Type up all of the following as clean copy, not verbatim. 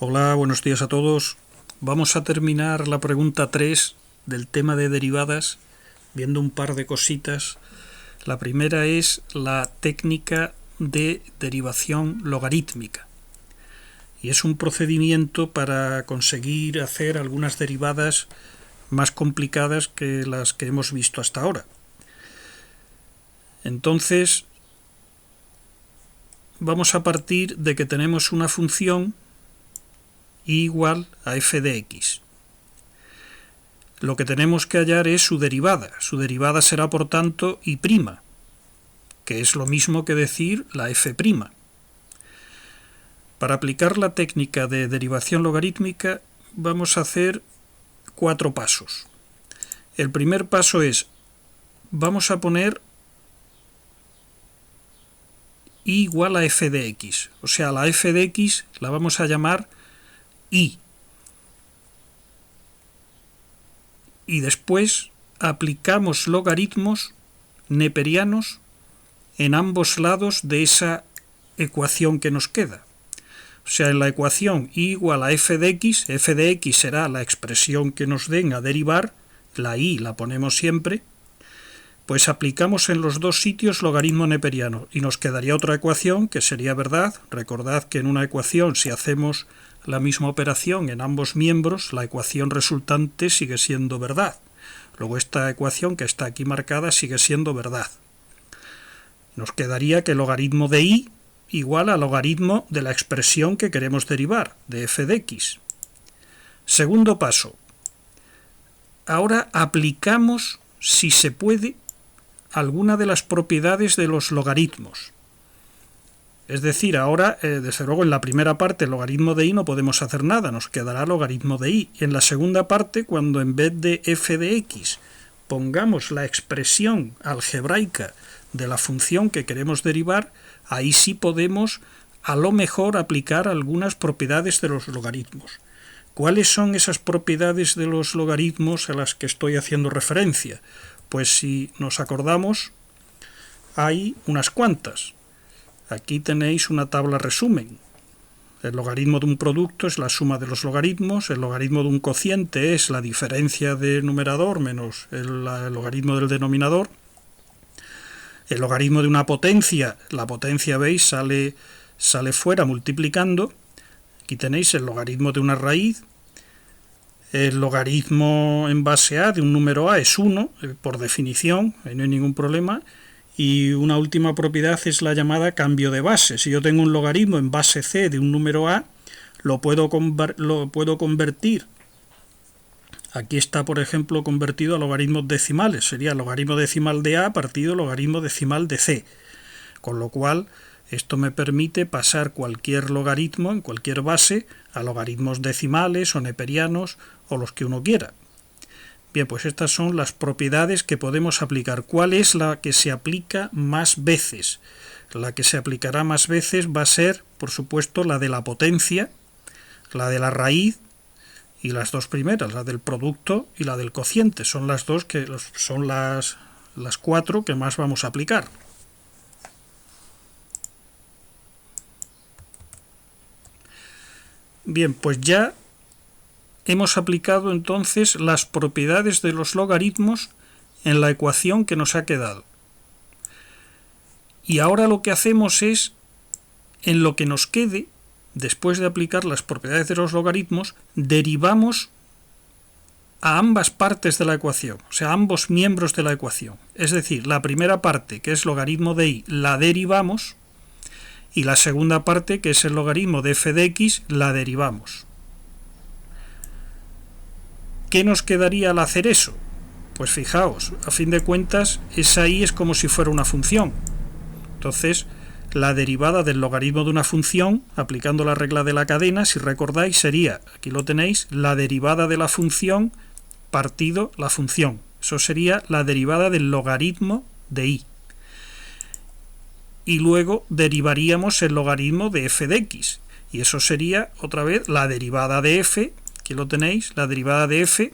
Hola, buenos días a todos. Vamos a terminar la pregunta 3 del tema de derivadas, viendo un par de cositas. La primera es la técnica de derivación logarítmica. Y es un procedimiento para conseguir hacer algunas derivadas más complicadas que las que hemos visto hasta ahora. Entonces, vamos a partir de que tenemos una función y igual a f de x. Lo que tenemos que hallar es su derivada. Su derivada será, por tanto, y', que es lo mismo que decir la f'. Para aplicar la técnica de derivación logarítmica vamos a hacer 4 pasos. El primer paso es, vamos a poner y igual a f de x. O sea, la f de x la vamos a llamar y después aplicamos logaritmos neperianos en ambos lados de esa ecuación que nos queda. O sea, en la ecuación y igual a f de x será la expresión que nos den a derivar, la y la ponemos siempre, pues aplicamos en los dos sitios logaritmo neperiano y nos quedaría otra ecuación que sería verdad. Recordad que en una ecuación, si hacemos la misma operación en ambos miembros, la ecuación resultante sigue siendo verdad. Luego esta ecuación que está aquí marcada sigue siendo verdad. Nos quedaría que el logaritmo de y igual al logaritmo de la expresión que queremos derivar, de f de x. Segundo paso. Ahora aplicamos, si se puede, alguna de las propiedades de los logaritmos. Es decir, ahora, desde luego, en la primera parte, el logaritmo de y no podemos hacer nada, nos quedará logaritmo de y. En la segunda parte, cuando en vez de f de x pongamos la expresión algebraica de la función que queremos derivar, ahí sí podemos, a lo mejor, aplicar algunas propiedades de los logaritmos. ¿Cuáles son esas propiedades de los logaritmos a las que estoy haciendo referencia? Pues si nos acordamos, hay unas cuantas. Aquí tenéis una tabla resumen. El logaritmo de un producto es la suma de los logaritmos, el logaritmo de un cociente es la diferencia del numerador menos el logaritmo del denominador. El logaritmo de una potencia, la potencia, veis, sale fuera multiplicando. Aquí tenéis el logaritmo de una raíz. El logaritmo en base a de un número a es 1, por definición, ahí no hay ningún problema. Y una última propiedad es la llamada cambio de base. Si yo tengo un logaritmo en base c de un número a, lo puedo convertir. Aquí está, por ejemplo, convertido a logaritmos decimales. Sería logaritmo decimal de a partido logaritmo decimal de c. Con lo cual, esto me permite pasar cualquier logaritmo en cualquier base a logaritmos decimales o neperianos o los que uno quiera. Bien, pues estas son las propiedades que podemos aplicar. ¿Cuál es la que se aplica más veces? La que se aplicará más veces va a ser, por supuesto, la de la potencia, la de la raíz y las dos primeras, la del producto y la del cociente. Son las dos que son las 4 que más vamos a aplicar. Bien, pues ya hemos aplicado entonces las propiedades de los logaritmos en la ecuación que nos ha quedado. Y ahora lo que hacemos es, en lo que nos quede, después de aplicar las propiedades de los logaritmos, derivamos a ambas partes de la ecuación, o sea, a ambos miembros de la ecuación. Es decir, la primera parte, que es logaritmo de y, la derivamos, y la segunda parte, que es el logaritmo de f de x, la derivamos. ¿Qué nos quedaría al hacer eso? Pues fijaos, a fin de cuentas, esa y es como si fuera una función. Entonces, la derivada del logaritmo de una función, aplicando la regla de la cadena, si recordáis, sería, aquí lo tenéis, la derivada de la función partido la función. Eso sería la derivada del logaritmo de y. Y luego derivaríamos el logaritmo de f de x. Y eso sería, otra vez, la derivada de f, aquí lo tenéis, la derivada de f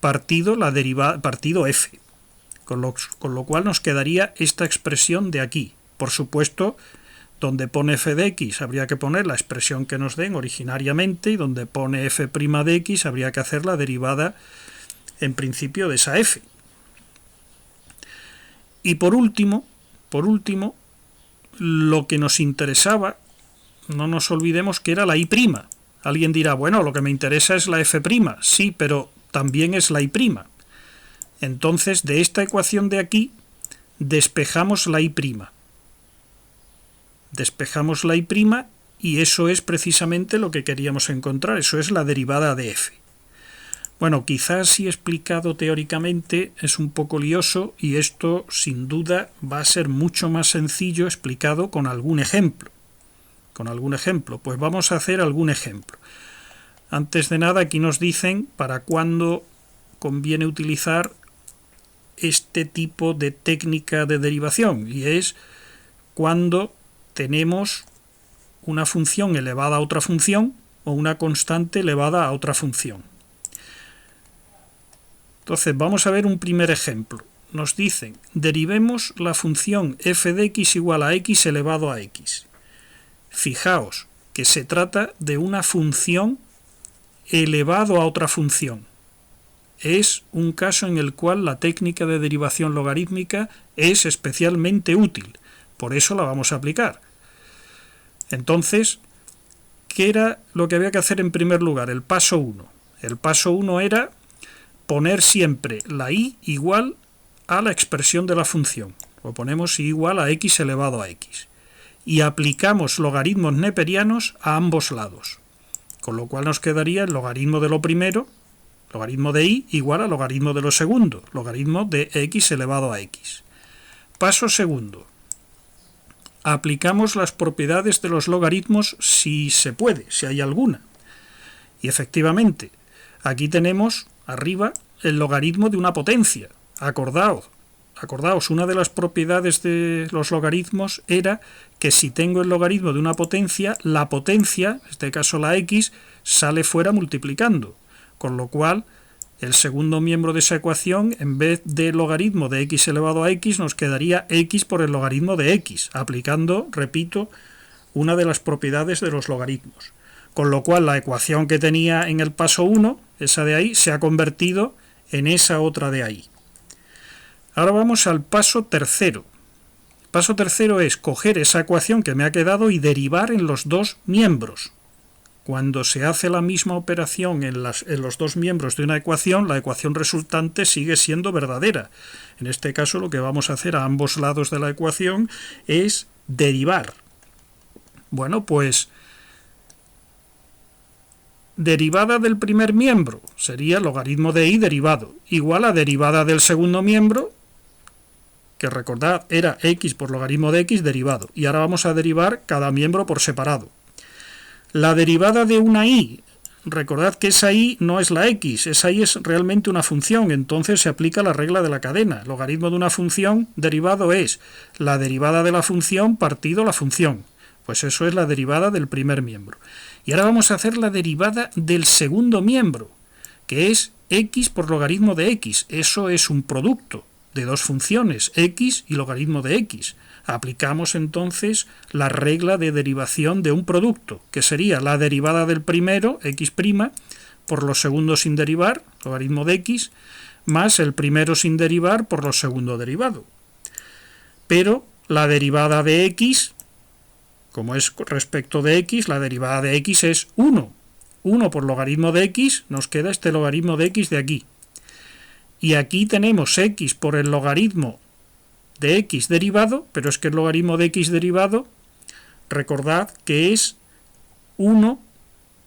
partido f. Con lo cual nos quedaría esta expresión de aquí. Por supuesto, donde pone f de x habría que poner la expresión que nos den originariamente, y donde pone f' de x habría que hacer la derivada en principio de esa f. Y por último, lo que nos interesaba, no nos olvidemos que era la y'. Alguien dirá, bueno, lo que me interesa es la f', sí, pero también es la y'. Entonces, de esta ecuación de aquí, despejamos la y'. Despejamos la y', y eso es precisamente lo que queríamos encontrar, eso es la derivada de f. Bueno, quizás si explicado teóricamente es un poco lioso, y esto sin duda va a ser mucho más sencillo explicado con algún ejemplo. Pues vamos a hacer algún ejemplo. Antes de nada, aquí nos dicen para cuándo conviene utilizar este tipo de técnica de derivación, y es cuando tenemos una función elevada a otra función o una constante elevada a otra función. Entonces vamos a ver un primer ejemplo. Nos dicen, derivemos la función f de x igual a x elevado a x. Fijaos que se trata de una función elevado a otra función. Es un caso en el cual la técnica de derivación logarítmica es especialmente útil. Por eso la vamos a aplicar. Entonces, ¿qué era lo que había que hacer en primer lugar? El paso 1. El paso 1 era poner siempre la y igual a la expresión de la función. Lo ponemos y igual a x elevado a x. Y aplicamos logaritmos neperianos a ambos lados. Con lo cual nos quedaría el logaritmo de lo primero, logaritmo de y, igual a logaritmo de lo segundo, logaritmo de x elevado a x. Paso segundo. Aplicamos las propiedades de los logaritmos si se puede, si hay alguna. Y efectivamente, aquí tenemos arriba el logaritmo de una potencia. Acordaos, una de las propiedades de los logaritmos era que si tengo el logaritmo de una potencia, la potencia, en este caso la x, sale fuera multiplicando. Con lo cual, el segundo miembro de esa ecuación, en vez de logaritmo de x elevado a x, nos quedaría x por el logaritmo de x, aplicando, repito, una de las propiedades de los logaritmos. Con lo cual, la ecuación que tenía en el paso 1, esa de ahí, se ha convertido en esa otra de ahí. Ahora vamos al paso tercero. El paso tercero es coger esa ecuación que me ha quedado y derivar en los dos miembros. Cuando se hace la misma operación en los dos miembros de una ecuación, la ecuación resultante sigue siendo verdadera. En este caso, lo que vamos a hacer a ambos lados de la ecuación es derivar. Bueno, pues derivada del primer miembro sería logaritmo de y derivado, igual a derivada del segundo miembro, que recordad era x por logaritmo de x derivado. Y ahora vamos a derivar cada miembro por separado. La derivada de una y, recordad que esa y no es la x, esa y es realmente una función, entonces se aplica la regla de la cadena. Logaritmo de una función derivado es la derivada de la función partido la función. Pues eso es la derivada del primer miembro. Y ahora vamos a hacer la derivada del segundo miembro, que es x por logaritmo de x. Eso es un producto de dos funciones, x y logaritmo de x. Aplicamos entonces la regla de derivación de un producto, que sería la derivada del primero, x', por los segundos sin derivar, logaritmo de x, más el primero sin derivar por los segundo derivado. Pero la derivada de x, como es respecto de x, la derivada de x es 1. 1 por logaritmo de x, nos queda este logaritmo de x de aquí. Y aquí tenemos x por el logaritmo de x derivado, pero es que el logaritmo de x derivado, recordad que es 1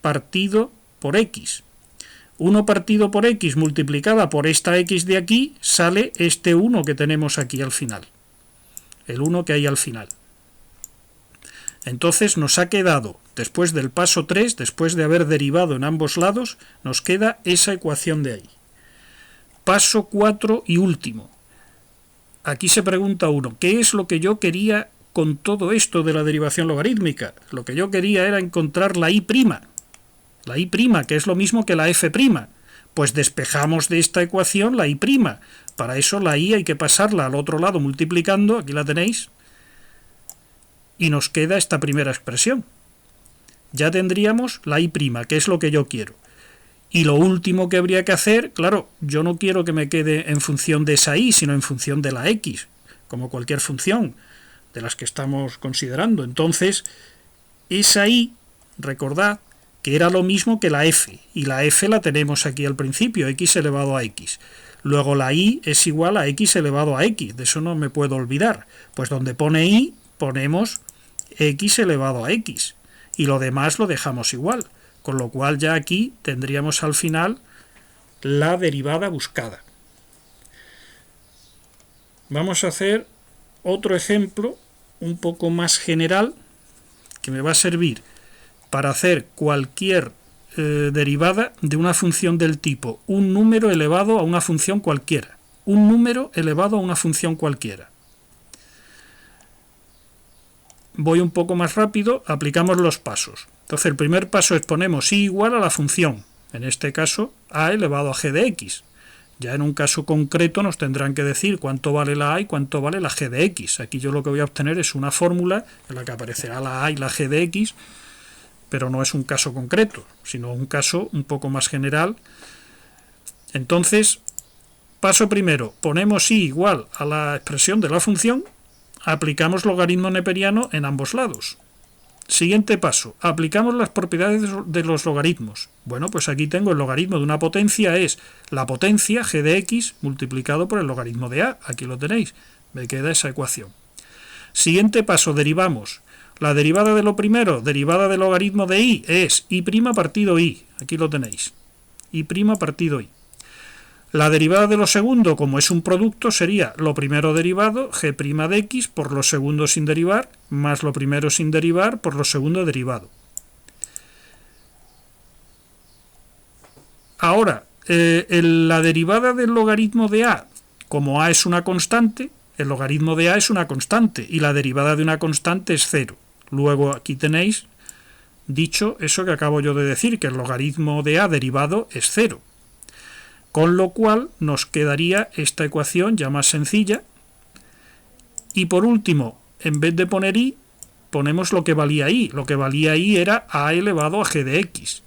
partido por x. 1 partido por x multiplicada por esta x de aquí, sale este 1 que tenemos aquí al final. El 1 que hay al final. Entonces nos ha quedado, después del paso 3, después de haber derivado en ambos lados, nos queda esa ecuación de ahí. Paso 4 y último. Aquí se pregunta uno, ¿qué es lo que yo quería con todo esto de la derivación logarítmica? Lo que yo quería era encontrar la y'. La y', que es lo mismo que la f'. Pues despejamos de esta ecuación la y'. Para eso la y hay que pasarla al otro lado multiplicando, aquí la tenéis. y nos queda esta primera expresión. Ya tendríamos la y', que es lo que yo quiero. Y lo último que habría que hacer, claro, yo no quiero que me quede en función de esa y, sino en función de la x, como cualquier función de las que estamos considerando. Entonces, esa y, recordad que era lo mismo que la f, y la f la tenemos aquí al principio, x elevado a x. Luego la y es igual a x elevado a x, de eso no me puedo olvidar. Pues donde pone y, ponemos x elevado a x, y lo demás lo dejamos igual. Con lo cual ya aquí tendríamos al final la derivada buscada. Vamos a hacer otro ejemplo un poco más general que me va a servir para hacer cualquier derivada de una función del tipo un número elevado a una función cualquiera. Un número elevado a una función cualquiera. Voy un poco más rápido, aplicamos los pasos. Entonces el primer paso es ponemos y igual a la función, en este caso a elevado a g de x. Ya en un caso concreto nos tendrán que decir cuánto vale la a y cuánto vale la g de x. Aquí yo lo que voy a obtener es una fórmula en la que aparecerá la a y la g de x, pero no es un caso concreto, sino un caso un poco más general. Entonces, paso primero, ponemos y igual a la expresión de la función, aplicamos logaritmo neperiano en ambos lados. Siguiente paso, aplicamos las propiedades de los logaritmos. Bueno, pues aquí tengo el logaritmo de una potencia, es la potencia g de x multiplicado por el logaritmo de a. Aquí lo tenéis, me queda esa ecuación. Siguiente paso, derivamos. La derivada de lo primero, derivada del logaritmo de y, es y' partido y. Aquí lo tenéis, y' partido y. La derivada de lo segundo, como es un producto, sería lo primero derivado, g' de x, por lo segundo sin derivar, más lo primero sin derivar, por lo segundo derivado. Ahora, la derivada del logaritmo de a, como a es una constante, el logaritmo de a es una constante, y la derivada de una constante es 0. Luego aquí tenéis dicho eso que acabo yo de decir, que el logaritmo de a derivado es 0. Con lo cual nos quedaría esta ecuación ya más sencilla. Y por último, en vez de poner y, ponemos lo que valía y. Lo que valía y era a elevado a g de x.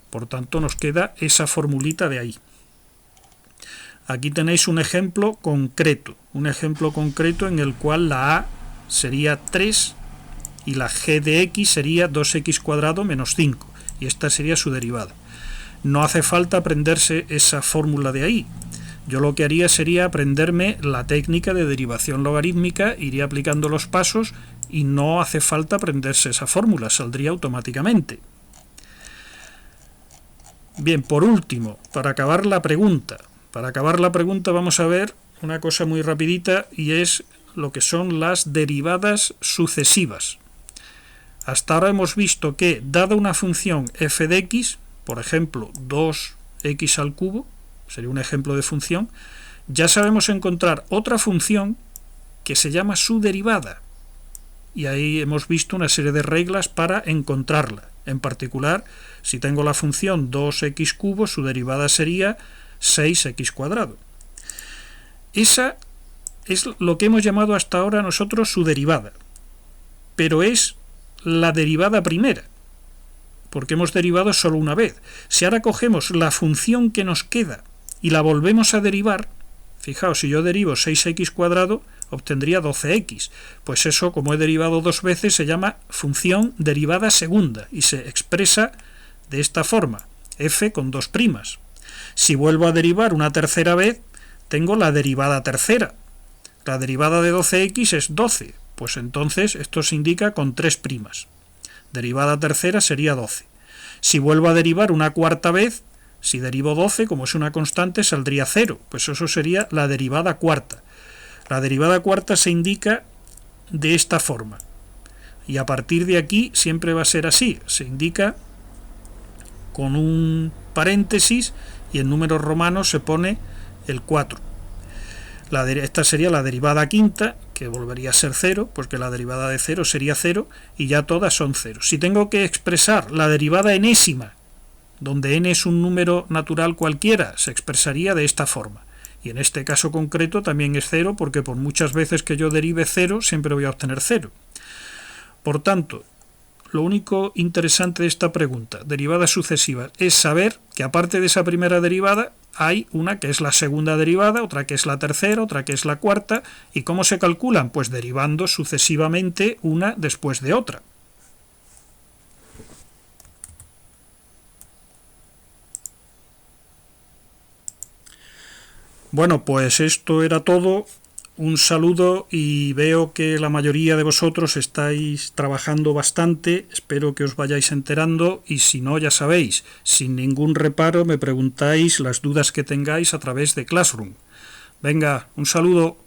Por tanto, nos queda esa formulita de ahí. Aquí tenéis un ejemplo concreto. Un ejemplo concreto en el cual la a sería 3 y la g de x sería 2x² menos 5. Y esta sería su derivada. No hace falta aprenderse esa fórmula de ahí. Yo lo que haría sería aprenderme la técnica de derivación logarítmica, iría aplicando los pasos y no hace falta aprenderse esa fórmula, saldría automáticamente. Bien, por último, para acabar la pregunta vamos a ver una cosa muy rapidita y es lo que son las derivadas sucesivas. Hasta ahora hemos visto que, dada una función f de x, por ejemplo, 2x al cubo, sería un ejemplo de función, ya sabemos encontrar otra función que se llama su derivada. Y ahí hemos visto una serie de reglas para encontrarla. En particular, si tengo la función 2x², su derivada sería 6x². Esa es lo que hemos llamado hasta ahora nosotros su derivada. Pero es la derivada primera, porque hemos derivado solo una vez. Si ahora cogemos la función que nos queda y la volvemos a derivar, fijaos, si yo derivo 6x², obtendría 12x. Pues eso, como he derivado dos veces, se llama función derivada segunda y se expresa de esta forma, f con 2'. Si vuelvo a derivar una tercera vez, tengo la derivada tercera. La derivada de 12x es 12, pues entonces esto se indica con 3'. Derivada tercera sería 12. Si vuelvo a derivar una cuarta vez, si derivo 12, como es una constante, saldría 0. Pues eso sería la derivada cuarta. La derivada cuarta se indica de esta forma. Y a partir de aquí siempre va a ser así. Se indica con un paréntesis y en números romanos se pone el 4. Esta sería la derivada quinta, que volvería a ser 0, porque la derivada de 0 sería 0, y ya todas son 0. Si tengo que expresar la derivada enésima, donde n es un número natural cualquiera, se expresaría de esta forma. Y en este caso concreto también es 0, porque por muchas veces que yo derive 0, siempre voy a obtener 0. Por tanto, lo único interesante de esta pregunta, derivadas sucesivas, es saber que aparte de esa primera derivada hay una que es la segunda derivada, otra que es la tercera, otra que es la cuarta. ¿Y cómo se calculan? Pues derivando sucesivamente una después de otra. Bueno, pues esto era todo. Un saludo y veo que la mayoría de vosotros estáis trabajando bastante, espero que os vayáis enterando y si no, ya sabéis, sin ningún reparo me preguntáis las dudas que tengáis a través de Classroom. Venga, un saludo.